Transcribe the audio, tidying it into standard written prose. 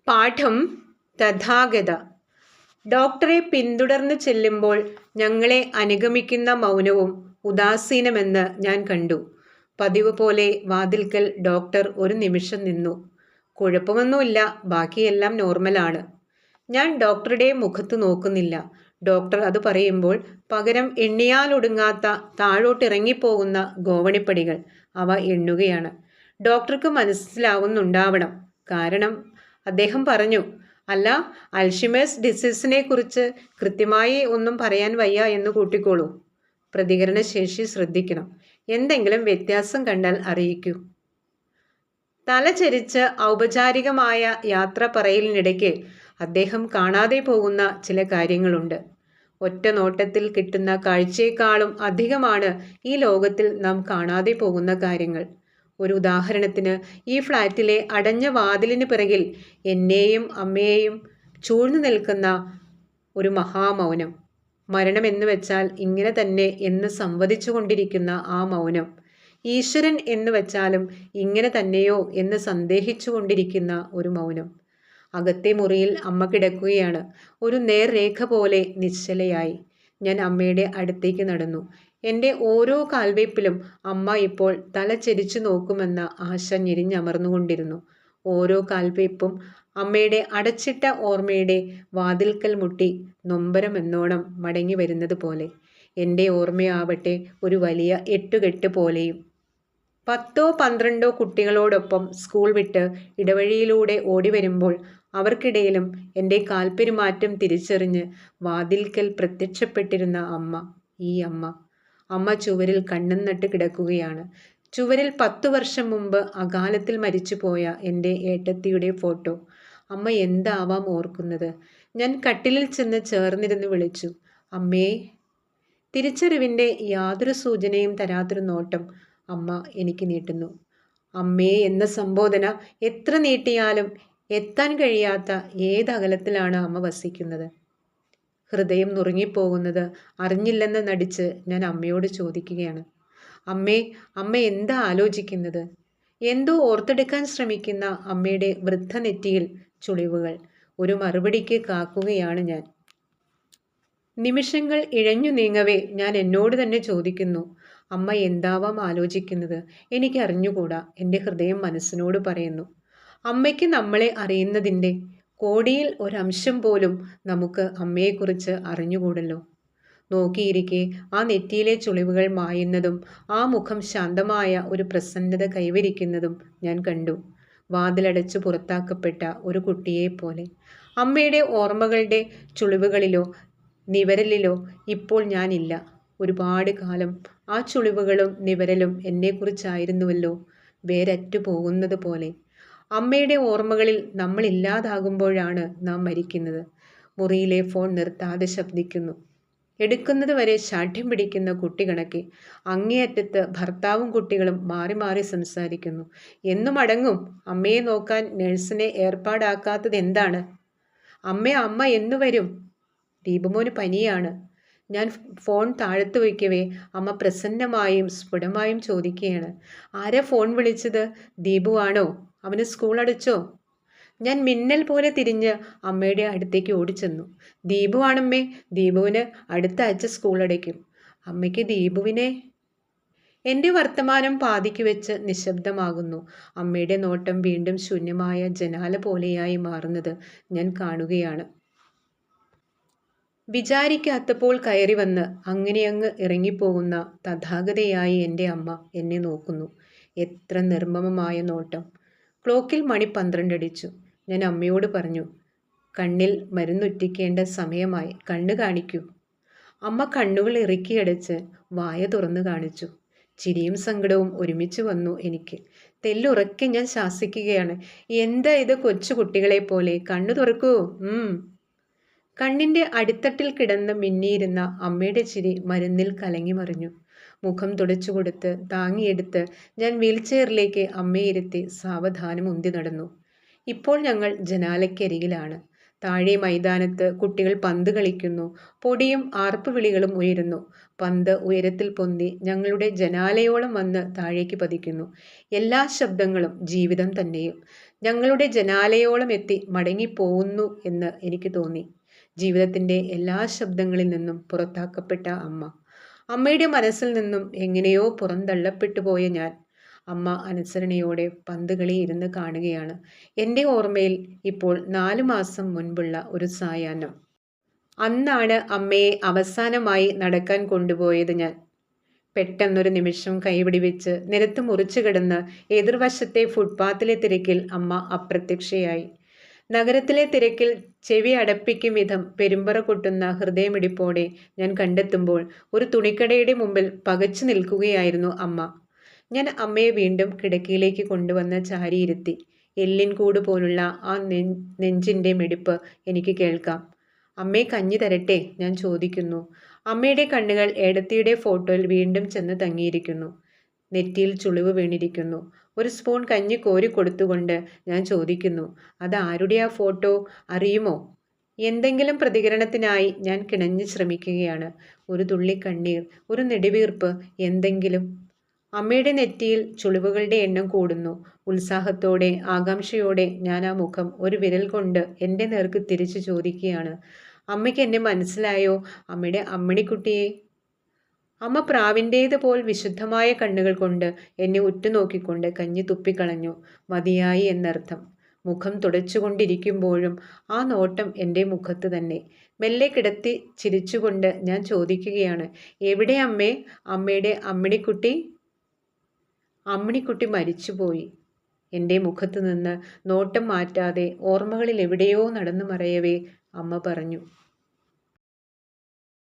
പാഠം തഥാഗത. ഡോക്ടറെ പിന്തുടർന്ന് ചെല്ലുമ്പോൾ ഞങ്ങളെ അനുഗമിക്കുന്ന മൗനവും ഉദാസീനമെന്ന് ഞാൻ കണ്ടു. പതിവ് പോലെ വാതിൽക്കൽ ഡോക്ടർ ഒരു നിമിഷം നിന്നു. കുഴപ്പമൊന്നുമില്ല, ബാക്കിയെല്ലാം നോർമലാണ്. ഞാൻ ഡോക്ടറുടെ മുഖത്ത് നോക്കുന്നില്ല. ഡോക്ടർ അത് പറയുമ്പോൾ പകരം എണ്ണിയാലൊടുങ്ങാത്ത താഴോട്ടിറങ്ങിപ്പോകുന്ന ഗോവണിപ്പടികൾ അവ എണ്ണുകയാണ്. ഡോക്ടർക്ക് മനസ്സിലാവുന്നുണ്ടാവണം. കാരണം അദ്ദേഹം പറഞ്ഞു, അല്ല, അൽഷിമേഴ്സ് ഡിസീസിനെ കുറിച്ച് കൃത്യമായി ഒന്നും പറയാൻ വയ്യ എന്ന് കൂട്ടിക്കോളൂ. പ്രതികരണശേഷി ശ്രദ്ധിക്കണം. എന്തെങ്കിലും വ്യത്യാസം കണ്ടാൽ അറിയിക്കൂ. തലചരിച്ച് ഔപചാരികമായ യാത്ര പറയലിനിടയ്ക്ക് അദ്ദേഹം കാണാതെ പോകുന്ന ചില കാര്യങ്ങളുണ്ട്. ഒറ്റ നോട്ടത്തിൽ കിട്ടുന്ന കാഴ്ചയെക്കാളും അധികമാണ് ഈ ലോകത്തിൽ നാം കാണാതെ പോകുന്ന കാര്യങ്ങൾ. ഒരു ഉദാഹരണത്തിന്, ഈ ഫ്ലാറ്റിലെ അടഞ്ഞ വാതിലിന് പിറകിൽ എന്നെയും അമ്മയെയും ചൂഴ്ന്നു നിൽക്കുന്ന ഒരു മഹാമൗനം. മരണം എന്ന് വെച്ചാൽ ഇങ്ങനെ തന്നെ എന്ന് സംവദിച്ചു കൊണ്ടിരിക്കുന്ന ആ മൗനം. ഈശ്വരൻ എന്ന് വെച്ചാലും ഇങ്ങനെ തന്നെയോ എന്ന് സന്ദേഹിച്ചു കൊണ്ടിരിക്കുന്ന ഒരു മൗനം. അകത്തെ മുറിയിൽ അമ്മ കിടക്കുകയാണ്, ഒരു നേർരേഖ പോലെ നിശ്ചലയായി. ഞാൻ അമ്മയുടെ അടുത്തേക്ക് നടന്നു. എൻ്റെ ഓരോ കാൽവയ്പിലും അമ്മ ഇപ്പോൾ തല ചെരിച്ചു നോക്കുമെന്ന ആശ ഞെരിഞ്ഞമർന്നുകൊണ്ടിരുന്നു. ഓരോ കാൽവയ്പും അമ്മയുടെ അടച്ചിട്ട ഓർമ്മയുടെ വാതിൽക്കൽ മുട്ടി നൊമ്പരമെന്നോണം മടങ്ങി വരുന്നത് പോലെ. എൻ്റെ ഓർമ്മയാവട്ടെ ഒരു വലിയ എട്ടുകെട്ട് പോലെയും. 10-12 കുട്ടികളോടൊപ്പം സ്കൂൾ വിട്ട് ഇടവഴിയിലൂടെ ഓടി വരുമ്പോൾ അവർക്കിടയിലും എൻ്റെ കാൽപ്പെരുമാറ്റം തിരിച്ചറിഞ്ഞ് വാതിൽക്കൽ പ്രത്യക്ഷപ്പെട്ടിരുന്ന അമ്മ, ഈ അമ്മ. അമ്മ ചുവരിൽ കണ്ണും നട്ട് കിടക്കുകയാണ്. ചുവരിൽ 10 വർഷം മുമ്പ് അകാലത്തിൽ മരിച്ചുപോയ എൻ്റെ ഏട്ടത്തിയുടെ ഫോട്ടോ. അമ്മ എന്താവാം ഓർക്കുന്നത്? ഞാൻ കട്ടിലിൽ ചെന്ന് ചേർന്നിരുന്ന് വിളിച്ചു, അമ്മേ. തിരിച്ചറിവിൻ്റെ യാതൊരു സൂചനയും തരാത്തൊരു നോട്ടം അമ്മ എനിക്ക് നീട്ടുന്നു. അമ്മേ എന്ന സംബോധന എത്ര നീട്ടിയാലും എത്താൻ കഴിയാത്ത ഏതകലത്തിലാണ് അമ്മ വസിക്കുന്നത്. ഹൃദയം നുറുങ്ങിപ്പോകുന്നത് അറിഞ്ഞില്ലെന്ന് നടിച്ച് ഞാൻ അമ്മയോട് ചോദിക്കുകയാണ്, അമ്മേ, അമ്മ എന്താ ആലോചിക്കുന്നത്? എന്തോ ഓർത്തെടുക്കാൻ ശ്രമിക്കുന്ന അമ്മയുടെ വൃദ്ധ നെറ്റിയിൽ ചുളിവുകൾ. ഒരു മറുപടിക്ക് കാക്കുകയാണ് ഞാൻ. നിമിഷങ്ങൾ ഇഴഞ്ഞു നീങ്ങവേ ഞാൻ എന്നോട് തന്നെ ചോദിക്കുന്നു, അമ്മ എന്താവാം ആലോചിക്കുന്നത്? എനിക്ക് അറിഞ്ഞുകൂടാ. എൻ്റെ ഹൃദയം മനസ്സിനോട് പറയുന്നു, അമ്മയ്ക്ക് നമ്മളെ അറിയുന്നതിൻ്റെ കോടിയിൽ ഒരംശം പോലും നമുക്ക് അമ്മയെക്കുറിച്ച് അറിഞ്ഞുകൂടല്ലോ. നോക്കിയിരിക്കെ ആ നെറ്റിയിലെ ചുളിവുകൾ മായുന്നതും ആ മുഖം ശാന്തമായ ഒരു പ്രസന്നത കൈവരിക്കുന്നതും ഞാൻ കണ്ടു. വാതിലടച്ച് പുറത്താക്കപ്പെട്ട ഒരു കുട്ടിയെപ്പോലെ. അമ്മയുടെ ഓർമ്മകളുടെ ചുളിവുകളിലോ നിവരലിലോ ഇപ്പോൾ ഞാനില്ല. ഒരുപാട് കാലം ആ ചുളിവുകളും നിവരലും എന്നെക്കുറിച്ചായിരുന്നുവല്ലോ. വേരറ്റു പോകുന്നത് പോലെ. അമ്മയുടെ ഓർമ്മകളിൽ നമ്മൾ ഇല്ലാതാകുമ്പോഴാണ് നാം മരിക്കുന്നത്. മുറിയിലെ ഫോൺ നിർത്താതെ ശബ്ദിക്കുന്നു. എടുക്കുന്നത് വരെ ശാഠ്യം പിടിക്കുന്ന കുട്ടി കണക്കെ. അങ്ങേയറ്റത്ത് ഭർത്താവും കുട്ടികളും മാറി മാറി സംസാരിക്കുന്നു. എന്നു മടങ്ങും? അമ്മയെ നോക്കാൻ നഴ്സിനെ ഏർപ്പാടാക്കാത്തത് എന്താണ്? അമ്മ എന്നു വരും? ദീപുമോന് പനിയാണ്. ഞാൻ ഫോൺ താഴത്ത് വയ്ക്കവേ അമ്മ പ്രസന്നമായും സ്ഫുടമായും ചോദിക്കുകയാണ്, ആരാ ഫോൺ വിളിച്ചത്? ദീപു ആണോ? അവന് സ്കൂൾ അടച്ചോ? ഞാൻ മിന്നൽ പോലെ തിരിഞ്ഞ് അമ്മയുടെ അടുത്തേക്ക് ഓടിച്ചെന്നു. ദീപു ആണമ്മേ, ദീപുവിന് അടുത്ത ആഴ്ച സ്കൂൾ അടയ്ക്കും. അമ്മയ്ക്ക് ദീപുവിനെ? എൻ്റെ വർത്തമാനം പാതിക്ക് വെച്ച് നിശബ്ദമാകുന്നു. അമ്മയുടെ നോട്ടം വീണ്ടും ശൂന്യമായ ജനാല പോലെയായി മാറുന്നത് ഞാൻ കാണുകയാണ്. വിചാരിക്കാത്തപ്പോൾ കയറി വന്ന് അങ്ങനെയങ്ങ് ഇറങ്ങിപ്പോകുന്ന തഥാഗതയായി എൻ്റെ അമ്മ എന്നെ നോക്കുന്നു. എത്ര നിർമ്മമമായ നോട്ടം. ക്ലോക്കിൽ മണി 12 അടിച്ചു. ഞാൻ അമ്മയോട് പറഞ്ഞു, കണ്ണിൽ മരുന്നുറ്റിക്കേണ്ട സമയമായി, കണ്ണ് കാണിക്കൂ. അമ്മ കണ്ണുകൾ ഇറുക്കിയടച്ച് വായ തുറന്നു കാണിച്ചു. ചിരിയും സങ്കടവും ഒരുമിച്ച് വന്നു എനിക്ക്. തെല്ലുറക്കെ ഞാൻ ശാസിക്കുകയാണ്, എന്താ ഇത് കൊച്ചു കുട്ടികളെ പോലെ? കണ്ണു തുറക്കൂ. കണ്ണിൻ്റെ അടിത്തട്ടിൽ കിടന്ന് മിന്നിയിരുന്ന അമ്മയുടെ ചിരി മരുന്നിൽ കലങ്ങി മറിഞ്ഞു. മുഖം തുടച്ചുകൊടുത്ത് താങ്ങിയെടുത്ത് ഞാൻ വീൽചെയറിലേക്ക് അമ്മയിരുത്തി സാവധാനം ഉന്തി നടന്നു. ഇപ്പോൾ ഞങ്ങൾ ജനാലയ്ക്കരികിലാണ്. താഴെ മൈതാനത്ത് കുട്ടികൾ പന്ത് കളിക്കുന്നു. പൊടിയും ആർപ്പുവിളികളും ഉയരുന്നു. പന്ത് ഉയരത്തിൽ പൊന്തി ഞങ്ങളുടെ ജനാലയോളം വന്ന് താഴേക്ക് പതിക്കുന്നു. എല്ലാ ശബ്ദങ്ങളും ജീവിതം തന്നെയും. ഞങ്ങളുടെ ജനാലയോളം എത്തി മടങ്ങിപ്പോകുന്നു എന്ന് എനിക്ക് തോന്നി. ജീവിതത്തിൻ്റെ എല്ലാ ശബ്ദങ്ങളിൽ നിന്നും പുറത്താക്കപ്പെട്ട അമ്മ. അമ്മയുടെ മനസ്സിൽ നിന്നും എങ്ങനെയോ പുറന്തള്ളപ്പെട്ടു പോയ ഞാൻ. അമ്മ അനുസരണയോടെ പന്തുകളി ഇരുന്ന് കാണുകയാണ്. എൻ്റെ ഓർമ്മയിൽ ഇപ്പോൾ 4 മാസം മുൻപുള്ള ഒരു സായാഹ്നം. അന്നാണ് അമ്മയെ അവസാനമായി നടക്കാൻ കൊണ്ടുപോയത് ഞാൻ. പെട്ടെന്നൊരു നിമിഷം കൈപിടിവെച്ച് നിലത്ത് മുറിച്ചു കിടന്ന് എതിർവശത്തെ ഫുട്പാത്തിലെ തിരക്കിൽ അമ്മ അപ്രത്യക്ഷയായി. നഗരത്തിലെ തിരക്കിൽ ചെവി അടപ്പിക്കും വിധം പെരുമ്പറ കൊട്ടുന്ന ഹൃദയമിടിപ്പോടെ ഞാൻ കണ്ടെത്തുമ്പോൾ ഒരു തുണിക്കടയുടെ മുമ്പിൽ പകച്ചു നിൽക്കുകയായിരുന്നു അമ്മ. ഞാൻ അമ്മയെ വീണ്ടും കിടക്കയിലേക്ക് കൊണ്ടുവന്ന് ചാരിയിരുത്തി. എല്ലിൻ കൂട് പോലുള്ള ആ നെഞ്ചിൻ്റെ മിടിപ്പ് എനിക്ക് കേൾക്കാം. അമ്മയെ കഞ്ഞി തരട്ടെ, ഞാൻ ചോദിക്കുന്നു. അമ്മയുടെ കണ്ണുകൾ ഏടത്തിയുടെ ഫോട്ടോയിൽ വീണ്ടും ചെന്ന് തങ്ങിയിരിക്കുന്നു. നെറ്റിയിൽ ചുളിവ് വീണിരിക്കുന്നു. ഒരു സ്പൂൺ കഞ്ഞി കോരി കൊടുത്തുകൊണ്ട് ഞാൻ ചോദിക്കുന്നു, അത് ആരുടെയാ ഫോട്ടോ, അറിയുമോ? എന്തെങ്കിലും പ്രതികരണത്തിനായി ഞാൻ കിണഞ്ഞു ശ്രമിക്കുകയാണ്. ഒരു തുള്ളി കണ്ണീർ, ഒരു നെടുവീർപ്പ്, എന്തെങ്കിലും. അമ്മയുടെ നെറ്റിയിൽ ചുളിവുകളുടെ എണ്ണം കൂടുന്നു. ഉത്സാഹത്തോടെ ആകാംക്ഷയോടെ ഞാൻ ആ മുഖം ഒരു വിരൽ കൊണ്ട് എൻ്റെ നേർക്ക് തിരിച്ചു ചോദിക്കുകയാണ്, അമ്മയ്ക്ക് എന്നെ മനസ്സിലായോ, അമ്മയുടെ അമ്മിണിക്കുട്ടിയെ? അമ്മ പ്രാവിൻ്റേതുപോൽ വിശുദ്ധമായ കണ്ണുകൾ കൊണ്ട് എന്നെ ഉറ്റുനോക്കിക്കൊണ്ട് കഞ്ഞി തുപ്പിക്കളഞ്ഞു. മതിയായി എന്നർത്ഥം. മുഖം തുടച്ചുകൊണ്ടിരിക്കുമ്പോഴും ആ നോട്ടം എൻ്റെ മുഖത്ത് തന്നെ. മെല്ലെ കിടത്തി ചിരിച്ചുകൊണ്ട് ഞാൻ ചോദിക്കുകയാണ്, എവിടെ അമ്മേ, അമ്മയുടെ അമ്മിണിക്കുട്ടി? അമ്മിണിക്കുട്ടി മരിച്ചുപോയി. എൻ്റെ മുഖത്ത് നിന്ന് നോട്ടം മാറ്റാതെ ഓർമ്മകളിൽ എവിടെയോ നടന്നു മറയവേ അമ്മ പറഞ്ഞു.